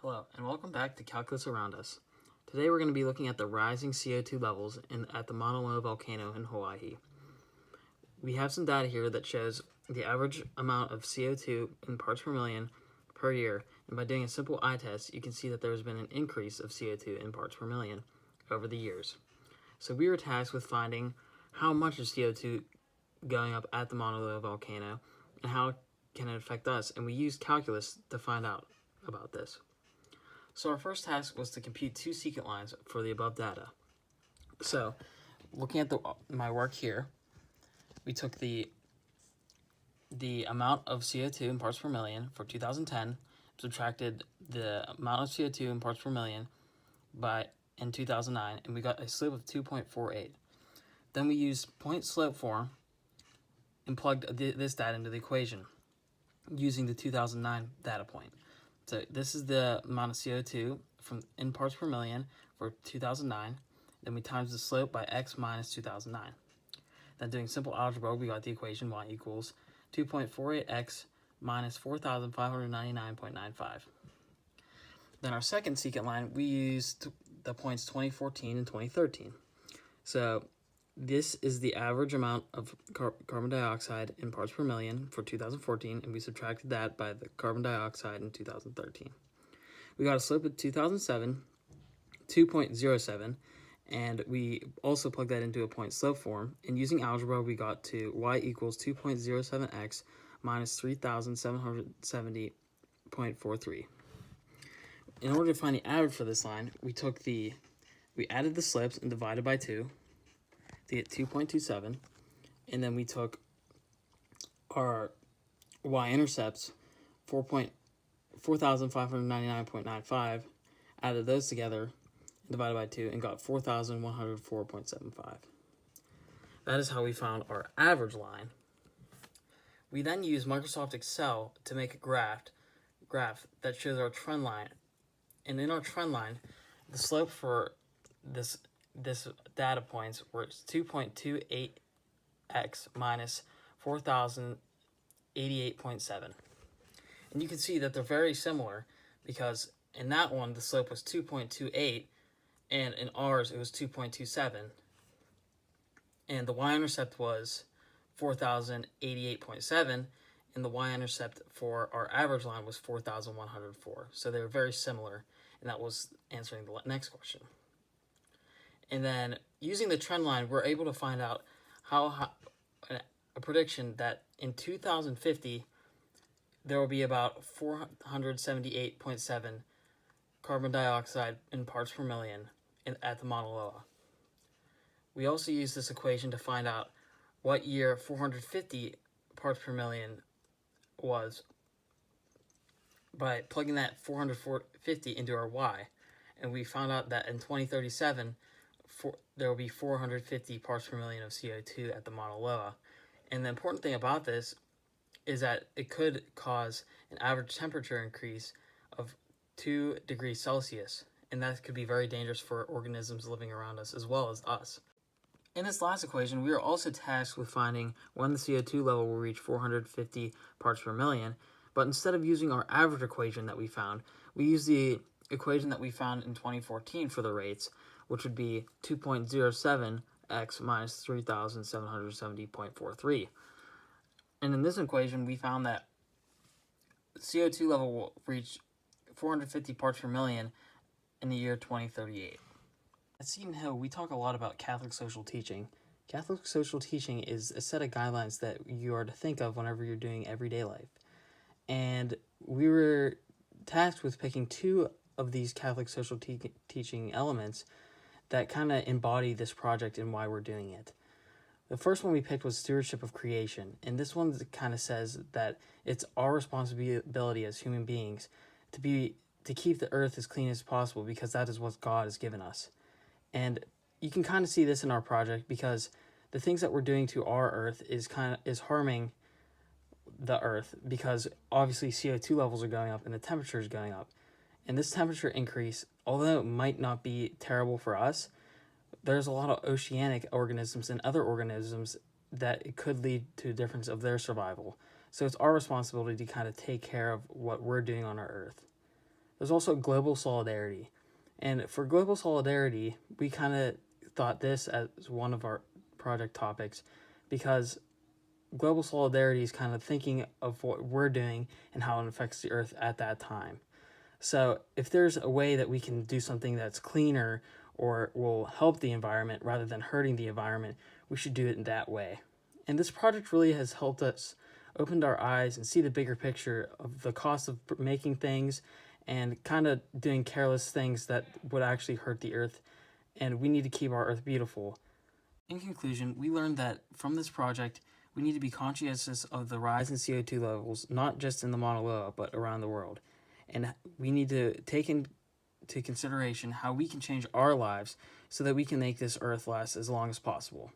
Hello, and welcome back to Calculus Around Us. Today we're going to be looking at the rising CO2 levels at the Mauna Loa volcano in Hawaii. We have some data here that shows the average amount of CO2 in parts per million per year, and by doing a simple eye test, you can see that there has been an increase of CO2 in parts per million over the years. So we were tasked with finding how much is CO2 going up at the Mauna Loa volcano, and how can it affect us, and we used calculus to find out about this. So our first task was to compute two secant lines for the above data. So, looking at my work here, we took the amount of CO2 in parts per million for 2010, subtracted the amount of CO2 in parts per million in 2009, and we got a slope of 2.48. Then we used point slope form and plugged this data into the equation using the 2009 data point. So this is the amount of CO2 in parts per million for 2009. Then we times the slope by x minus 2009. Then doing simple algebra, we got the equation y equals 2.48x minus 4,599.95. Then our second secant line, we used the points 2014 and 2013. So this is the average amount of carbon dioxide in parts per million for 2014, and we subtracted that by the carbon dioxide in 2013. We got a slope of 2.07, and we also plugged that into a point slope form, and using algebra, we got to y equals 2.07x minus 3,770.43. In order to find the average for this line, we added the slopes and divided by 2 to get 2.27, and then we took our y-intercepts, 4,599.95, added those together, and divided by 2, and got 4,104.75. That is how we found our average line. We then used Microsoft Excel to make a graph that shows our trend line. And in our trend line, the slope for this data points were 2.28x minus 4,088.7. And you can see that they're very similar, because in that one the slope was 2.28, and in ours it was 2.27, and the y-intercept was 4,088.7, and the y-intercept for our average line was 4,104. So they were very similar, and that was answering the next question. And then using the trend line, we're able to find out a prediction that in 2050 there will be about 478.7 carbon dioxide in parts per million at the Mauna Loa. We also use this equation to find out what year 450 parts per million was by plugging that 450 into our y, and we found out that in 2037 there will be 450 parts per million of CO2 at the Mauna Loa. And the important thing about this is that it could cause an average temperature increase of 2 degrees Celsius, and that could be very dangerous for organisms living around us as well as us. In this last equation, we are also tasked with finding when the CO2 level will reach 450 parts per million, but instead of using our average equation that we found, we use the equation that we found in 2014 for the rates, which would be 2.07x minus 3,770.43. And in this equation, we found that CO2 level will reach 450 parts per million in the year 2038. At Seton Hill, we talk a lot about Catholic social teaching. Catholic social teaching is a set of guidelines that you are to think of whenever you're doing everyday life. And we were tasked with picking two of these Catholic social teaching elements that kind of embody this project and why we're doing it. The first one we picked was stewardship of creation, and this one kind of says that it's our responsibility as human beings to keep the earth as clean as possible, because that is what God has given us. And you can kind of see this in our project, because the things that we're doing to our earth is harming the earth, because obviously CO2 levels are going up and the temperature is going up. And this temperature increase, although it might not be terrible for us, there's a lot of oceanic organisms and other organisms that it could lead to a difference of their survival. So it's our responsibility to kind of take care of what we're doing on our earth. There's also global solidarity. And for global solidarity, we kind of thought this as one of our project topics because global solidarity is kind of thinking of what we're doing and how it affects the earth at that time. So if there's a way that we can do something that's cleaner or will help the environment rather than hurting the environment, we should do it in that way. And this project really has helped us opened our eyes and see the bigger picture of the cost of making things and kind of doing careless things that would actually hurt the earth. And we need to keep our earth beautiful. In conclusion, we learned that from this project, we need to be conscientious of the rise in CO2 levels, not just in the Mauna Loa, but around the world. And we need to take into consideration how we can change our lives so that we can make this earth last as long as possible.